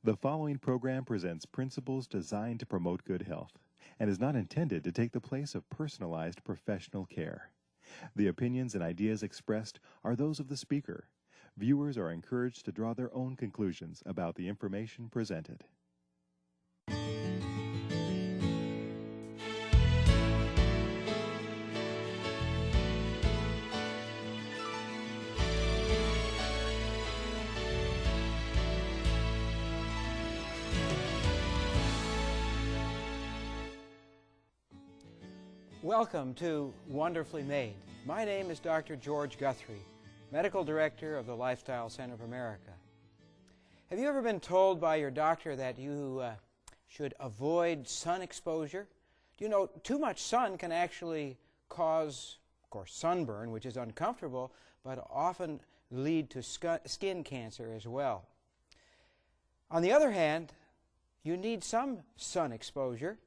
The following program presents principles designed to promote good health and is not intended to take the place of personalized professional care. The opinions and ideas expressed are those of the speaker. Viewers are encouraged to draw their own conclusions about the information presented. Welcome to Wonderfully Made. My name is Dr. George Guthrie, Medical Director of the Lifestyle Center of America. Have you ever been told by your doctor that you should avoid sun exposure? Do you know too much sun can actually cause, of course, sunburn, which is uncomfortable, but often lead to skin cancer as well. On the other hand, you need some sun exposure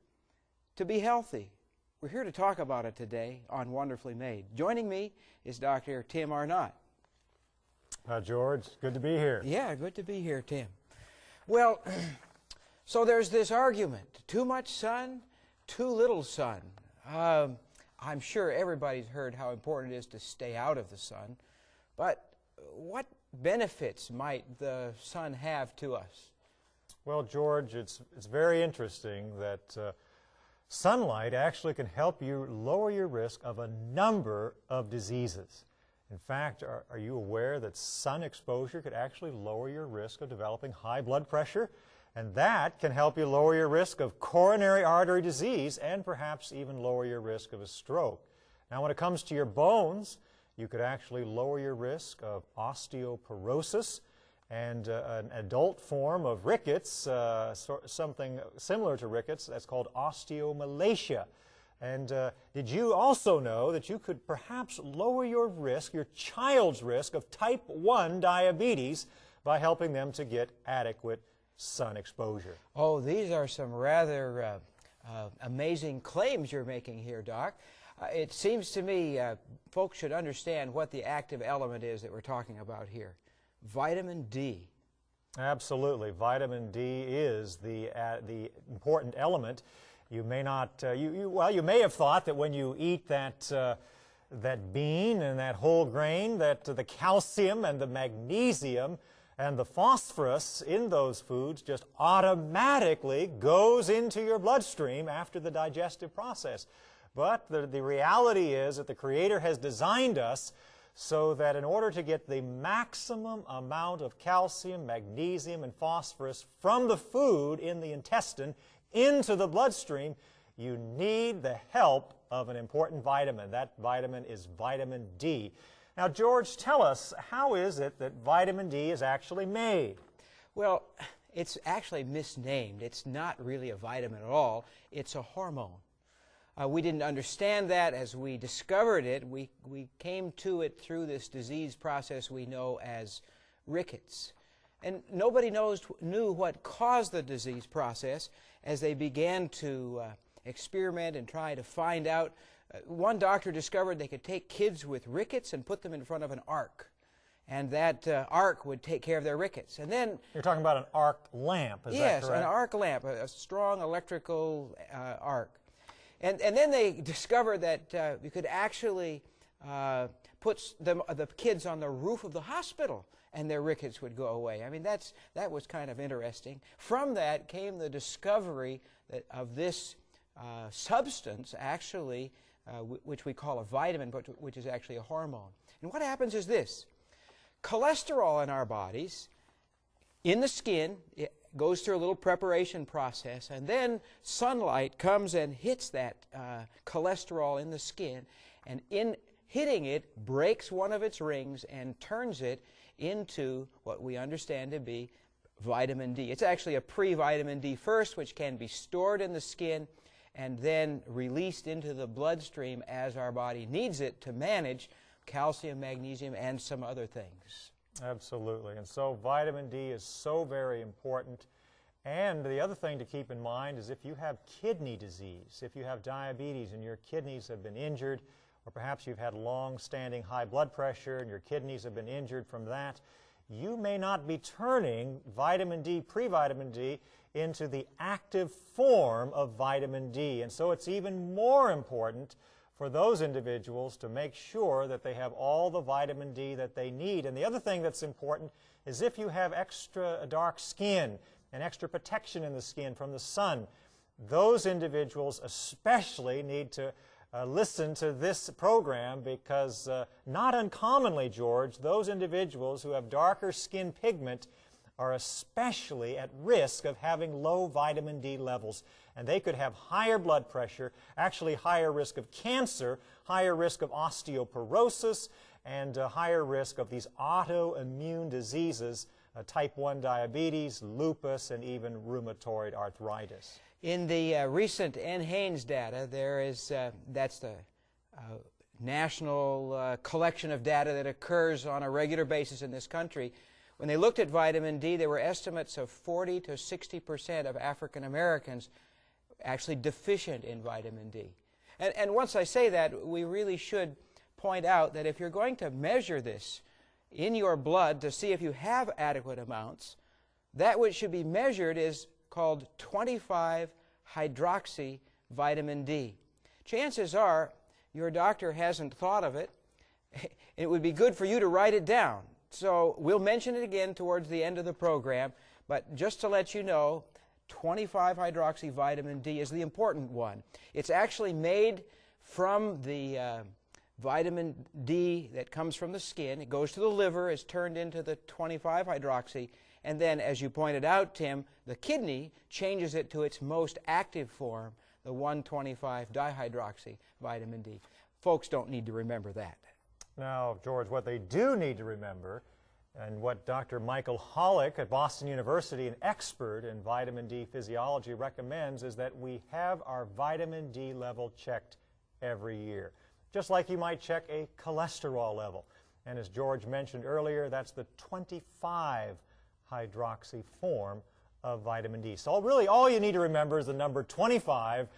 to be healthy. We're here to talk about it today on Wonderfully Made. Joining me is Dr. Tim Arnott. Hi, George. Good to be here. Yeah, good to be here, Tim. Well, so there's this argument, too much sun, too little sun. I'm sure everybody's heard how important it is to stay out of the sun, but what benefits might the sun have to us? Well, George, it's very interesting that sunlight actually can help you lower your risk of a number of diseases. In fact, are you aware that sun exposure could actually lower your risk of developing high blood pressure? And that can help you lower your risk of coronary artery disease and perhaps even lower your risk of a stroke. Now, when it comes to your bones, you could actually lower your risk of osteoporosis and an adult form of rickets, something similar to rickets, that's called osteomalacia. And did you also know that you could perhaps lower your risk, your child's risk of type 1 diabetes by helping them to get adequate sun exposure? Oh, these are some rather amazing claims you're making here, Doc. It seems to me folks should understand what the active element is that we're talking about here. Vitamin D. Absolutely. Vitamin D is the important element. You may not, you may have thought that when you eat that bean and that whole grain, that the calcium and the magnesium and the phosphorus in those foods just automatically goes into your bloodstream after the digestive process. But the reality is that the Creator has designed us so that in order to get the maximum amount of calcium, magnesium, and phosphorus from the food in the intestine into the bloodstream, you need the help of an important vitamin. That vitamin is vitamin D. Now, George, tell us, how is it that vitamin D is actually made? Well, it's actually misnamed. It's not really a vitamin at all. It's a hormone. We didn't understand that as we discovered it. We came to it through this disease process we know as rickets. And nobody knew what caused the disease process as they began to experiment and try to find out. One doctor discovered they could take kids with rickets and put them in front of an arc. And that arc would take care of their rickets. And then you're talking about an arc lamp, is that correct? Yes, an arc lamp, a strong electrical arc. And then they discovered that you could actually put the kids on the roof of the hospital and their rickets would go away. I mean, that was kind of interesting. From that came the discovery of this substance, actually, which we call a vitamin, but which is actually a hormone. And what happens is this. Cholesterol in our bodies, in the skin, it goes through a little preparation process, and then sunlight comes and hits that cholesterol in the skin, and in hitting it, breaks one of its rings and turns it into what we understand to be vitamin D. It's actually a pre-vitamin D first, which can be stored in the skin and then released into the bloodstream as our body needs it to manage calcium, magnesium, and some other things. Absolutely. And so vitamin D is so very important. And the other thing to keep in mind is if you have kidney disease, if you have diabetes and your kidneys have been injured, or perhaps you've had long-standing high blood pressure and your kidneys have been injured from that, you may not be turning vitamin D, pre-vitamin D, into the active form of vitamin D. And so it's even more important for those individuals to make sure that they have all the vitamin D that they need. And the other thing that's important is if you have extra dark skin and extra protection in the skin from the sun, those individuals especially need to listen to this program because not uncommonly, George, those individuals who have darker skin pigment are especially at risk of having low vitamin D levels. And they could have higher blood pressure, actually higher risk of cancer, higher risk of osteoporosis, and higher risk of these autoimmune diseases, type 1 diabetes, lupus, and even rheumatoid arthritis. In the recent NHANES data, there is, that's the national collection of data that occurs on a regular basis in this country. When they looked at vitamin D, there were estimates of 40 to 60% of African Americans actually deficient in vitamin D. And once I say that, we really should point out that if you're going to measure this in your blood to see if you have adequate amounts, that which should be measured is called 25-hydroxy vitamin D. Chances are your doctor hasn't thought of it. It would be good for you to write it down. So we'll mention it again towards the end of the program, but just to let you know, 25-hydroxy vitamin D is the important one. It's actually made from the vitamin D that comes from the skin. It goes to the liver, is turned into the 25-hydroxy, and then, as you pointed out, Tim, the kidney changes it to its most active form, the 1,25-dihydroxy vitamin D. Folks don't need to remember that. Now, George, what they do need to remember, and what Dr. Michael Hollick at Boston University, an expert in vitamin D physiology, recommends is that we have our vitamin D level checked every year, just like you might check a cholesterol level. And as George mentioned earlier, that's the 25-hydroxy form of vitamin D. So really all you need to remember is the number 25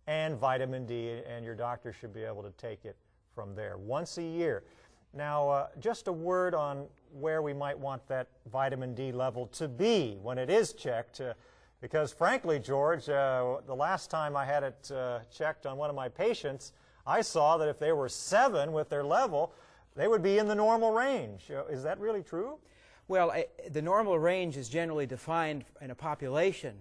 and vitamin D, and your doctor should be able to take it from there once a year. Now, just a word on where we might want that vitamin D level to be when it is checked, because frankly, George, the last time I had it checked on one of my patients, I saw that if they were 7 with their level, they would be in the normal range. Is that really true? Well, the normal range is generally defined in a population.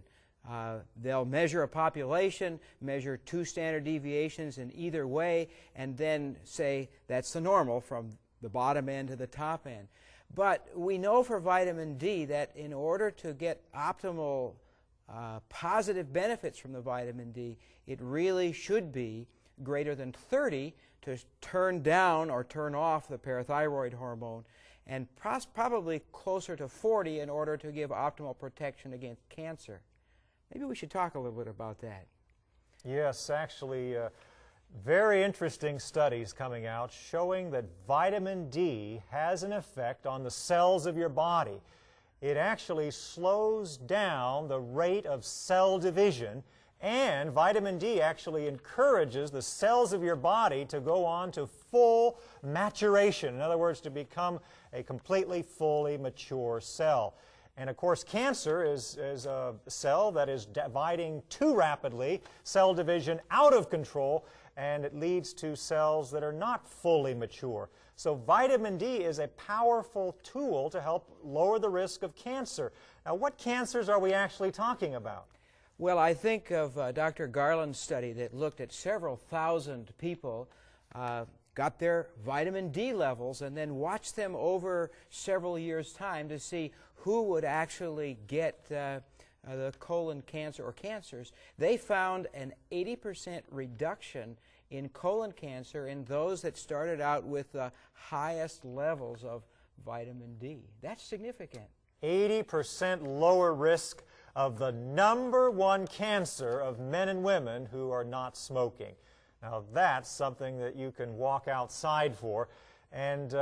They'll measure a population, measure 2 standard deviations in either way, and then say that's the normal from the bottom end to the top end. But we know for vitamin D that in order to get optimal positive benefits from the vitamin D, it really should be greater than 30 to turn down or turn off the parathyroid hormone, and probably closer to 40 in order to give optimal protection against cancer. Maybe we should talk a little bit about that. Yes, actually, very interesting studies coming out showing that vitamin D has an effect on the cells of your body. It actually slows down the rate of cell division, and vitamin D actually encourages the cells of your body to go on to full maturation. In other words, to become a completely, fully mature cell. And of course, cancer is a cell that is dividing too rapidly, cell division out of control, and it leads to cells that are not fully mature. So vitamin D is a powerful tool to help lower the risk of cancer. Now, what cancers are we actually talking about? Well, I think of Dr. Garland's study that looked at several thousand people, got their vitamin D levels, and then watched them over several years' time to see who would actually get the colon cancer or cancers. They found an 80% reduction in colon cancer in those that started out with the highest levels of vitamin D. That's significant. 80% lower risk of the #1 cancer of men and women who are not smoking. Now that's something that you can walk outside for, and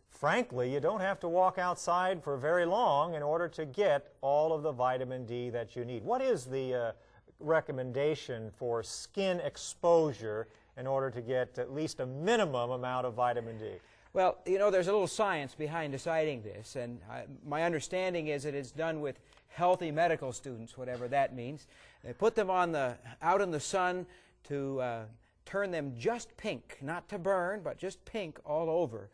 frankly, you don't have to walk outside for very long in order to get all of the vitamin D that you need. What is the recommendation for skin exposure in order to get at least a minimum amount of vitamin D? Well, you know, there's a little science behind deciding this, and my understanding is that it's done with healthy medical students, whatever that means. They put them out in the sun to turn them just pink, not to burn, but just pink all over.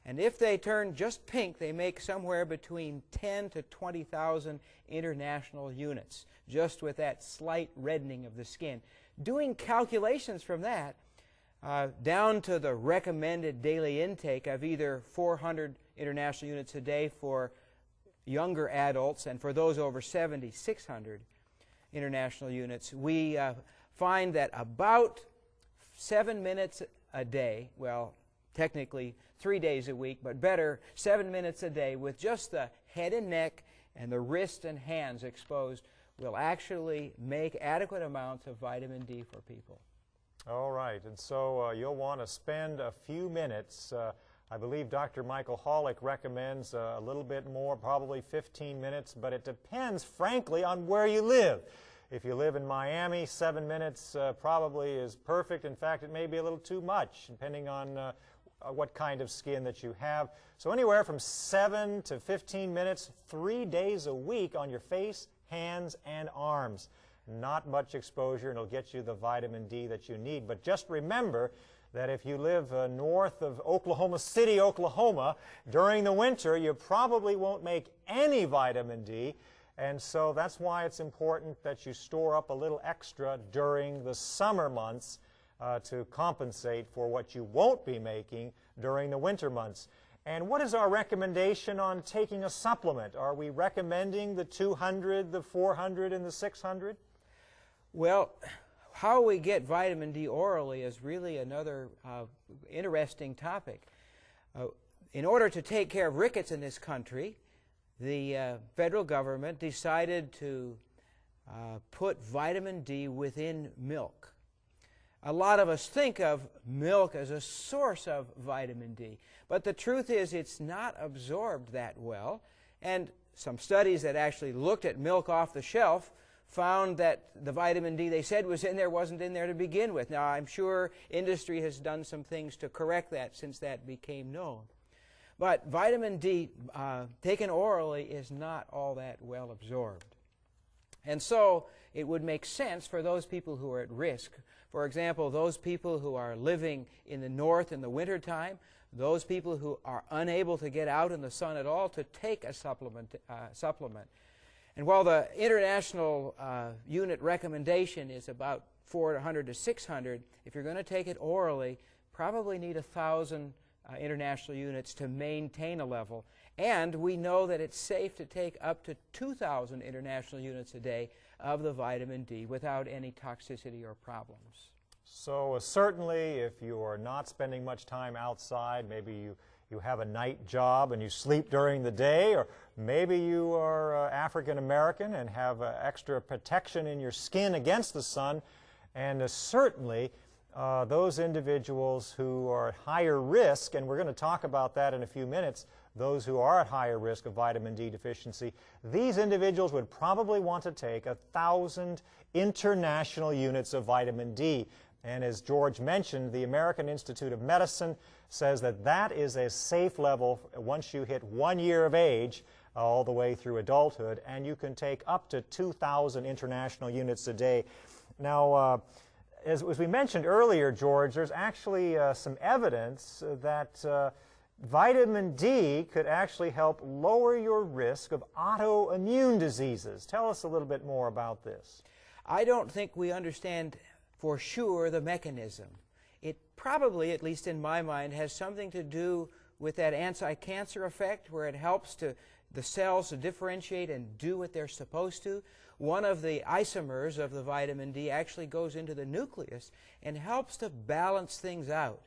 And if they turn just pink, they make somewhere between 10 to 20,000 international units, just with that slight reddening of the skin. Doing calculations from that, down to the recommended daily intake of either 400 international units a day for younger adults, and for those over 70, 600 international units, we find that about 7 minutes a day, well, technically 3 days a week, but better 7 minutes a day with just the head and neck and the wrist and hands exposed will actually make adequate amounts of vitamin D for people. All right, and so you'll want to spend a few minutes. I believe Dr. Michael Hollick recommends a little bit more, probably 15 minutes, but it depends, frankly, on where you live. If you live in Miami, 7 minutes probably is perfect. In fact, it may be a little too much, depending on what kind of skin that you have. So anywhere from 7 to 15 minutes, 3 days a week on your face, hands, and arms. Not much exposure, and it'll get you the vitamin D that you need. But just remember that if you live north of Oklahoma City, Oklahoma, during the winter, you probably won't make any vitamin D. And so that's why it's important that you store up a little extra during the summer months to compensate for what you won't be making during the winter months. And what is our recommendation on taking a supplement? Are we recommending the 200, the 400, and the 600? Well, how we get vitamin D orally is really another interesting topic. In order to take care of rickets in this country, the federal government decided to put vitamin D within milk. A lot of us think of milk as a source of vitamin D, but the truth is it's not absorbed that well, and some studies that actually looked at milk off the shelf found that the vitamin D they said was in there wasn't in there to begin with. Now, I'm sure industry has done some things to correct that since that became known. But vitamin D taken orally is not all that well absorbed. And so it would make sense for those people who are at risk, for example, those people who are living in the north in the wintertime, those people who are unable to get out in the sun at all, to take a supplement. And while the international unit recommendation is about 400 to 600, if you're going to take it orally, probably need 1,000 international units to maintain a level. And we know that it's safe to take up to 2,000 international units a day of the vitamin D without any toxicity or problems. So certainly if you are not spending much time outside, maybe you have a night job and you sleep during the day, or maybe you are African American and have extra protection in your skin against the sun, and certainly those individuals who are at higher risk, and we're going to talk about that in a few minutes, those who are at higher risk of vitamin D deficiency, these individuals would probably want to take 1,000 international units of vitamin D. And as George mentioned, the American Institute of Medicine says that that is a safe level once you hit 1 year of age all the way through adulthood, and you can take up to 2,000 international units a day. Now, as we mentioned earlier, George, there's actually some evidence that vitamin D could actually help lower your risk of autoimmune diseases. Tell us a little bit more about this. I don't think we understand for sure the mechanism. It probably, at least in my mind, has something to do with that anti-cancer effect, where it helps the cells to differentiate and do what they're supposed to. One of the isomers of the vitamin D actually goes into the nucleus and helps to balance things out.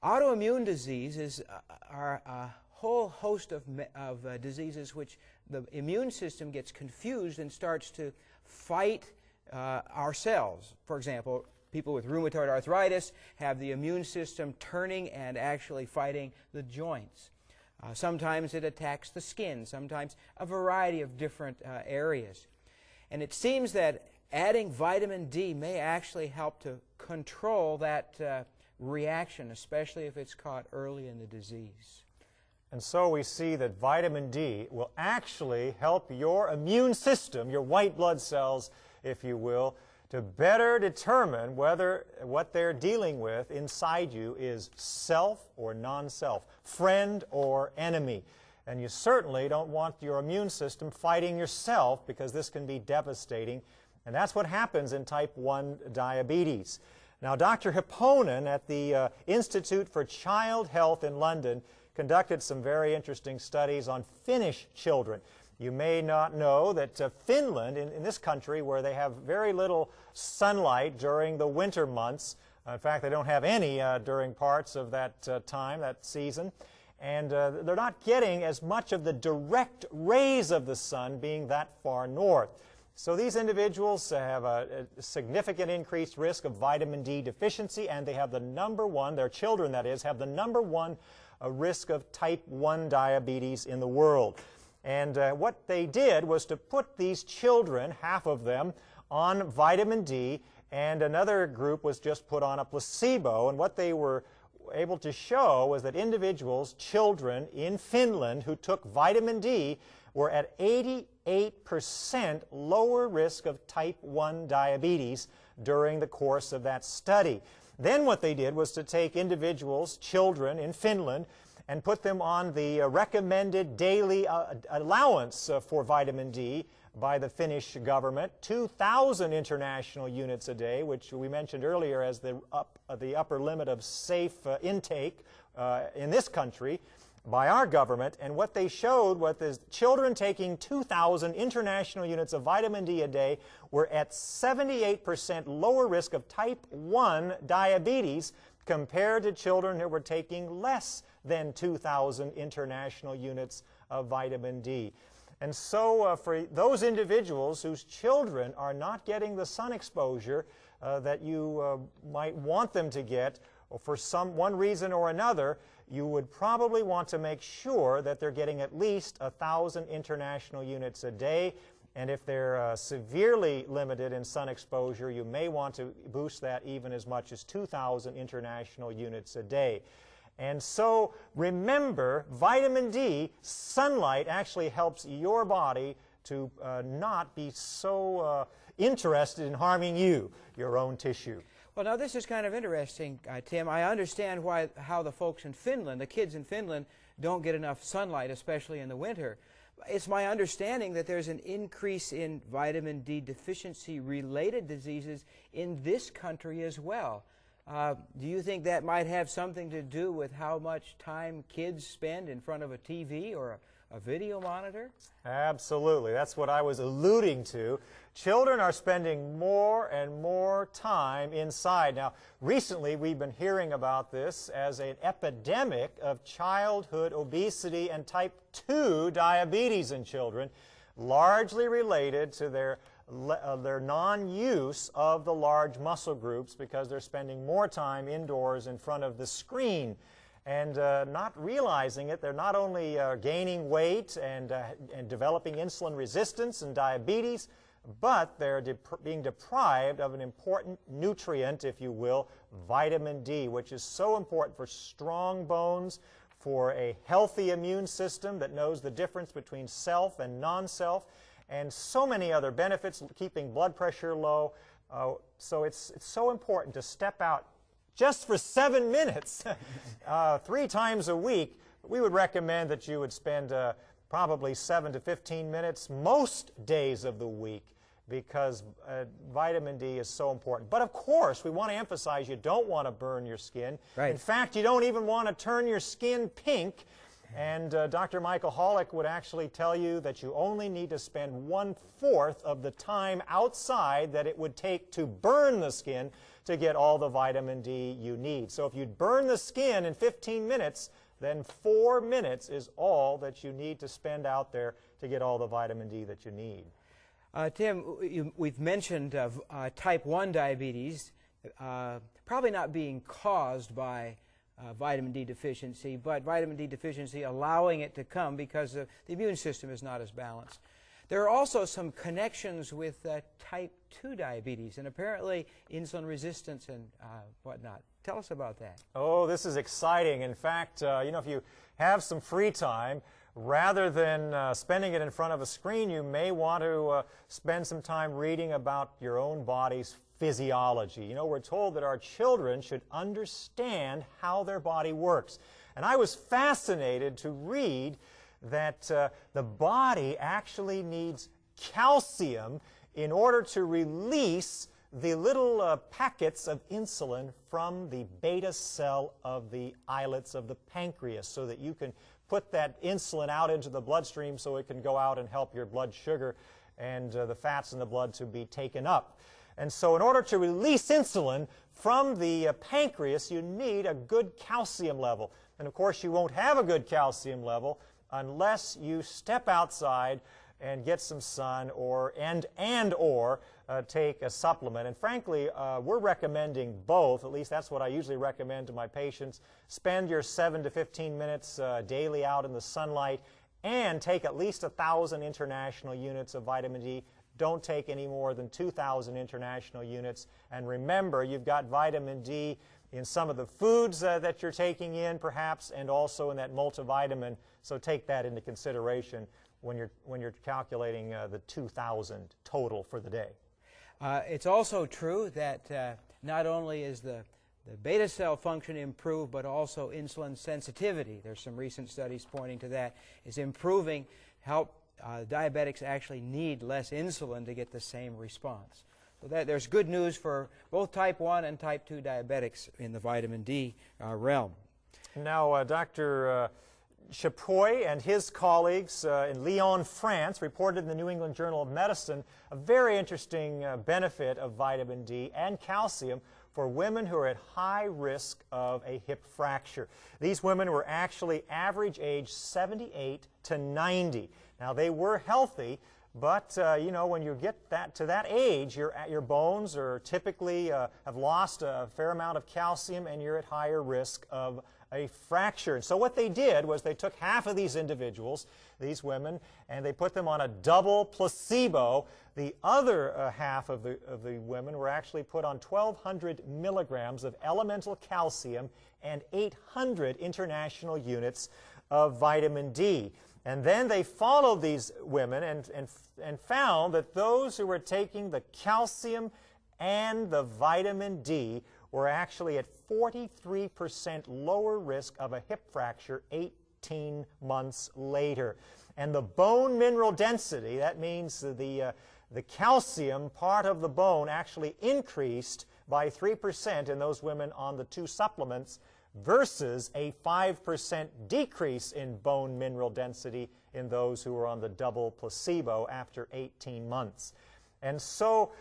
Autoimmune diseases are a whole host of diseases which the immune system gets confused and starts to fight our cells. For example, people with rheumatoid arthritis have the immune system turning and actually fighting the joints. Sometimes it attacks the skin, sometimes a variety of different areas. And it seems that adding vitamin D may actually help to control that reaction, especially if it's caught early in the disease. And so we see that vitamin D will actually help your immune system, your white blood cells, if you will, to better determine whether what they're dealing with inside you is self or non-self, friend or enemy. And you certainly don't want your immune system fighting yourself, because this can be devastating. And that's what happens in type 1 diabetes. Now, Dr. Hipponen at the Institute for Child Health in London conducted some very interesting studies on Finnish children. You may not know that Finland, in this country where they have very little sunlight during the winter months, in fact, they don't have any during parts of that time, that season, and they're not getting as much of the direct rays of the sun being that far north. So these individuals have a significant increased risk of vitamin D deficiency, and they have the number one, their children that is, have the number one risk of type 1 diabetes in the world. And what they did was to put these children, half of them, on vitamin D, and another group was just put on a placebo. And what they were able to show was that individuals, children in Finland who took vitamin D, were at 88% lower risk of type 1 diabetes during the course of that study. Then what they did was to take individuals, children in Finland, and put them on the recommended daily allowance for vitamin D by the Finnish government, 2,000 international units a day, which we mentioned earlier as the upper limit of safe intake in this country by our government. And what they showed was that children taking 2,000 international units of vitamin D a day were at 78% lower risk of type 1 diabetes compared to children who were taking less than 2,000 international units of vitamin D. And so for those individuals whose children are not getting the sun exposure that you might want them to get, or for one reason or another, you would probably want to make sure that they're getting at least 1,000 international units a day. And if they're severely limited in sun exposure, you may want to boost that even as much as 2,000 international units a day. And so remember, vitamin D, sunlight actually helps your body to not be so interested in harming you, your own tissue. Well, now this is kind of interesting, Tim. I understand how the folks in Finland, the kids in Finland, don't get enough sunlight, especially in the winter. It's my understanding that there's an increase in vitamin D deficiency-related diseases in this country as well. Do you think that might have something to do with how much time kids spend in front of a TV or a video monitor? Absolutely. That's what I was alluding to. Children are spending more and more time inside. Now, recently we've been hearing about this as an epidemic of childhood obesity and type 2 diabetes in children, largely related to their non-use of the large muscle groups because they're spending more time indoors in front of the screen. And not realizing it, they're not only gaining weight and developing insulin resistance and diabetes, but they're being deprived of an important nutrient, if you will, vitamin D, which is so important for strong bones, for a healthy immune system that knows the difference between self and non-self, and so many other benefits, keeping blood pressure low. So it's so important to step out just for 7 minutes, 3 times a week. We would recommend that you would spend probably 7 to 15 minutes most days of the week, because vitamin D is so important. But of course, we want to emphasize you don't want to burn your skin. Right. In fact, you don't even want to turn your skin pink. And Dr. Michael Hollick would actually tell you that you only need to spend 1/4 of the time outside that it would take to burn the skin to get all the vitamin D you need. So if you burn the skin in 15 minutes, then 4 minutes is all that you need to spend out there to get all the vitamin D that you need. Tim, we've mentioned type 1 diabetes probably not being caused by vitamin D deficiency, but vitamin D deficiency allowing it to come because the immune system is not as balanced. There are also some connections with type 2 diabetes and apparently insulin resistance and whatnot. Tell us about that. Oh, this is exciting. In fact, you know, if you have some free time, rather than spending it in front of a screen, you may want to spend some time reading about your own body's physiology. You know, we're told that our children should understand how their body works. And I was fascinated to read that the body actually needs calcium in order to release the little packets of insulin from the beta cell of the islets of the pancreas, so that you can put that insulin out into the bloodstream so it can go out and help your blood sugar and the fats in the blood to be taken up. And so in order to release insulin from the pancreas, you need a good calcium level. And of course, you won't have a good calcium level unless you step outside and get some sun or take a supplement. And frankly, we're recommending both. At least that's what I usually recommend to my patients. Spend your 7 to 15 minutes daily out in the sunlight and take at least 1,000 international units of vitamin D. Don't take any more than 2,000 international units. And remember, you've got vitamin D in some of the foods that you're taking in, perhaps, and also in that multivitamin. So take that into consideration when you're calculating the 2,000 total for the day. It's also true that not only is the beta cell function improved, but also insulin sensitivity. There's some recent studies pointing to that is improving. Diabetics actually need less insulin to get the same response. So there's good news for both type 1 and type 2 diabetics in the vitamin D realm. Now, Dr. Chapoy and his colleagues in Lyon, France, reported in the New England Journal of Medicine a very interesting benefit of vitamin D and calcium for women who are at high risk of a hip fracture. These women were actually average age 78 to 90. Now, they were healthy, but you know, when you get to that age, your bones are typically have lost a fair amount of calcium, and you're at higher risk of a fracture. And so what they did was they took half of these individuals, these women, and they put them on a double placebo. The other half of the women were actually put on 1,200 milligrams of elemental calcium and 800 international units of vitamin D. And then they followed these women and found that those who were taking the calcium and the vitamin D were actually at 43% lower risk of a hip fracture 18 months later. And the bone mineral density, that means the calcium part of the bone, actually increased by 3% in those women on the two supplements, versus a 5% decrease in bone mineral density in those who were on the double placebo after 18 months. And so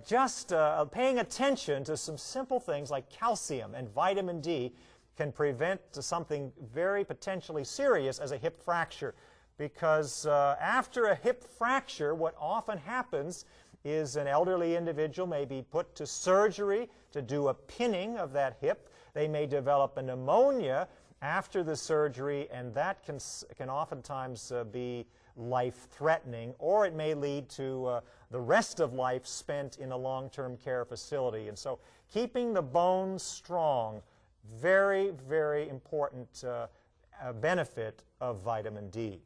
just paying attention to some simple things like calcium and vitamin D can prevent something very potentially serious as a hip fracture. Because after a hip fracture, what often happens is an elderly individual may be put to surgery to do a pinning of that hip. They may develop a pneumonia after the surgery, and that can oftentimes be life-threatening, or it may lead to the rest of life spent in a long-term care facility. And so keeping the bones strong, very, very important benefit of vitamin D.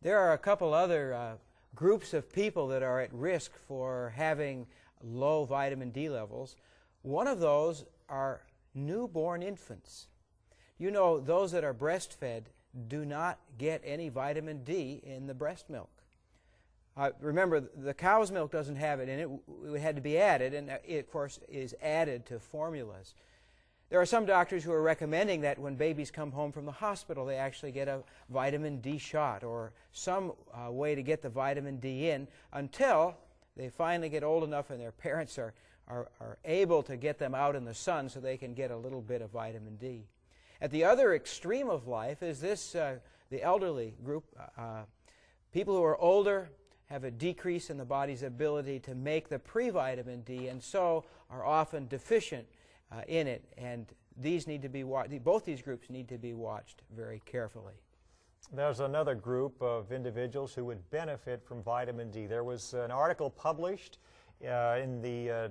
There are a couple other groups of people that are at risk for having low vitamin D levels. One of those are newborn infants. You know, those that are breastfed do not get any vitamin D in the breast milk. Remember, the cow's milk doesn't have it in it. It had to be added, and it, of course, is added to formulas. There are some doctors who are recommending that when babies come home from the hospital, they actually get a vitamin D shot or some way to get the vitamin D in until they finally get old enough and their parents are able to get them out in the sun so they can get a little bit of vitamin D. At the other extreme of life is this, the elderly group. People who are older have a decrease in the body's ability to make the pre-vitamin D and so are often deficient in it. And these need to be both these groups need to be watched very carefully. There's another group of individuals who would benefit from vitamin D. There was an article published in the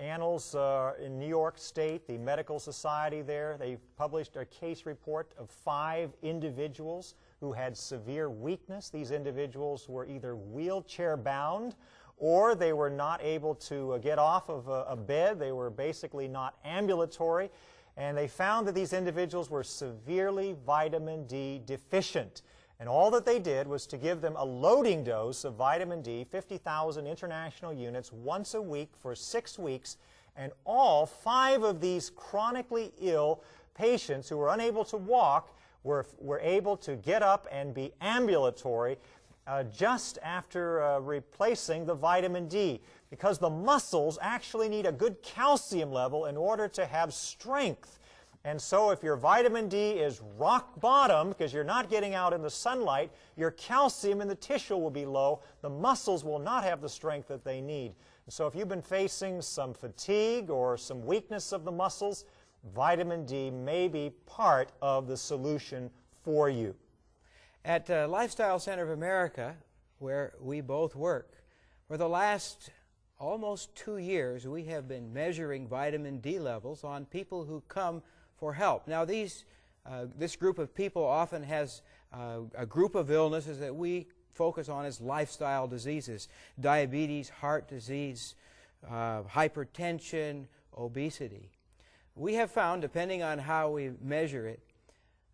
Annals in New York State, the Medical Society there. They published a case report of 5 individuals who had severe weakness. These individuals were either wheelchair-bound or they were not able to get off of a bed. They were basically not ambulatory. And they found that these individuals were severely vitamin D deficient. And all that they did was to give them a loading dose of vitamin D, 50,000 international units, once a week for 6 weeks. And all 5 of these chronically ill patients who were unable to walk were able to get up and be ambulatory just after replacing the vitamin D, because the muscles actually need a good calcium level in order to have strength. And so if your vitamin D is rock bottom because you're not getting out in the sunlight, your calcium in the tissue will be low. The muscles will not have the strength that they need. And so if you've been facing some fatigue or some weakness of the muscles, vitamin D may be part of the solution for you. At Lifestyle Center of America, where we both work, for the last almost 2 years, we have been measuring vitamin D levels on people who come for help. Now, this group of people often has a group of illnesses that we focus on as lifestyle diseases: diabetes, heart disease, hypertension, obesity. We have found, depending on how we measure it,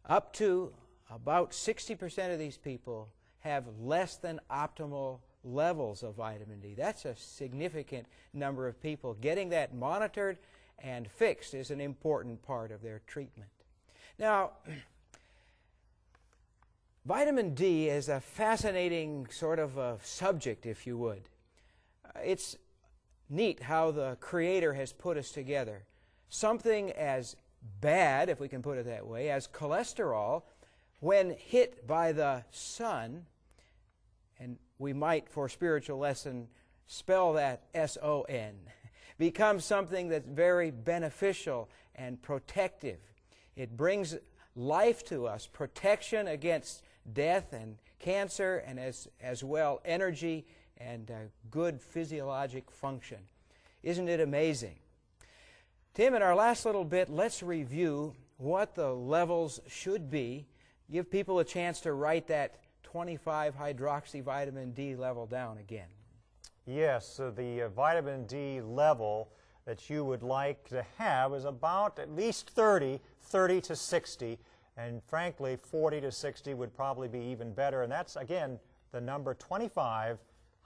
up to about 60% of these people have less than optimal levels of vitamin D. That's a significant number of people. Getting that monitored and fixed is an important part of their treatment. Now, vitamin D is a fascinating sort of a subject, if you would. It's neat how the Creator has put us together. Something as bad, if we can put it that way, as cholesterol, when hit by the sun, and we might, for spiritual lesson, spell that S-O-N, becomes something that's very beneficial and protective. It brings life to us, protection against death and cancer, and as well energy and good physiologic function. Isn't it amazing? Tim, in our last little bit, let's review what the levels should be. Give people a chance to write that 25-hydroxyvitamin D level down again. Yes, so the vitamin D level that you would like to have is about at least 30 to 60, and frankly 40 to 60 would probably be even better, and that's again the number 25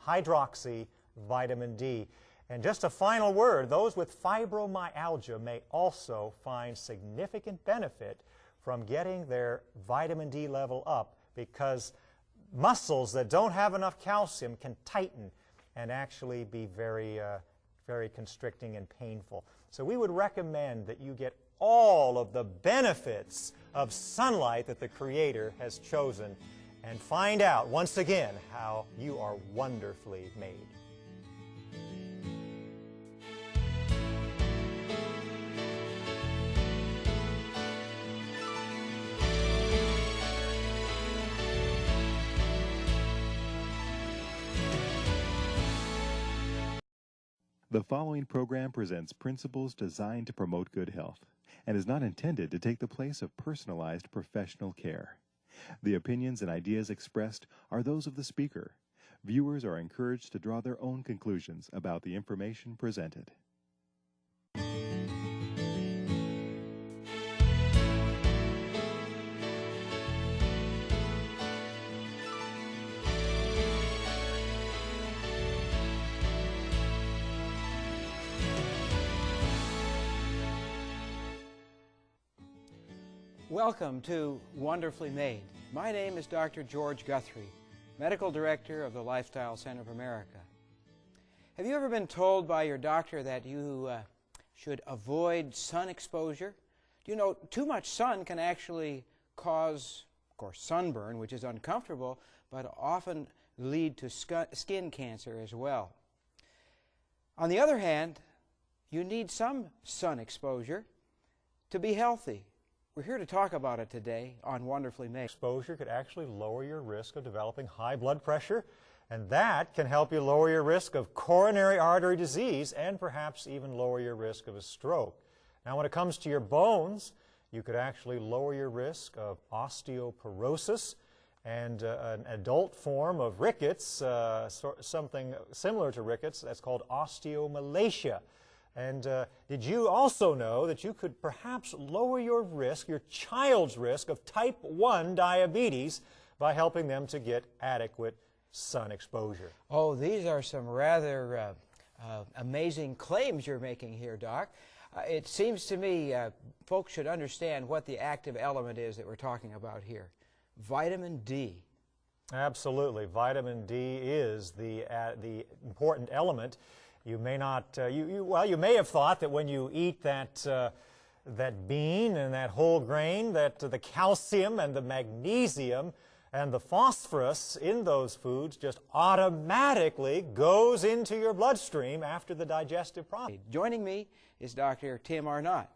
hydroxy vitamin D. And just a final word, those with fibromyalgia may also find significant benefit from getting their vitamin D level up, because muscles that don't have enough calcium can tighten and actually be very constricting and painful. So we would recommend that you get all of the benefits of sunlight that the Creator has chosen, and find out once again how you are wonderfully made. The following program presents principles designed to promote good health and is not intended to take the place of personalized professional care. The opinions and ideas expressed are those of the speaker. Viewers are encouraged to draw their own conclusions about the information presented. Welcome to Wonderfully Made. My name is Dr. George Guthrie, Medical Director of the Lifestyle Center of America. Have you ever been told by your doctor that you should avoid sun exposure? Do you know too much sun can actually cause, of course, sunburn, which is uncomfortable, but often lead to skin cancer as well. On the other hand, you need some sun exposure to be healthy. We're here to talk about it today on Wonderfully Made. Exposure could actually lower your risk of developing high blood pressure, and that can help you lower your risk of coronary artery disease and perhaps even lower your risk of a stroke. Now, when it comes to your bones, you could actually lower your risk of osteoporosis and an adult form of rickets, something similar to rickets, that's called osteomalacia. And did you also know that you could perhaps lower your risk, your child's risk of type 1 diabetes by helping them to get adequate sun exposure? Oh, these are some rather amazing claims you're making here, Doc. It seems to me folks should understand what the active element is that we're talking about here. Vitamin D. Absolutely. Vitamin D is the important element. You may not, you may have thought that when you eat that bean and that whole grain, that the calcium and the magnesium and the phosphorus in those foods just automatically goes into your bloodstream after the digestive process. Joining me is Dr. Tim Arnott.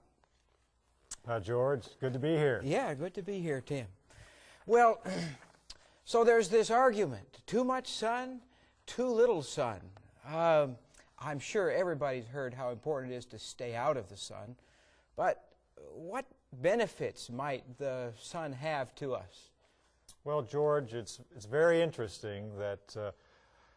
George, good to be here. Yeah, good to be here, Tim. Well, so there's this argument, too much sun, too little sun. I'm sure everybody's heard how important it is to stay out of the sun, but what benefits might the sun have to us? Well, George, it's very interesting that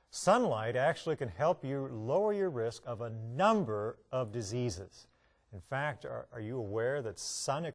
sunlight actually can help you lower your risk of a number of diseases. In fact, are you aware that sun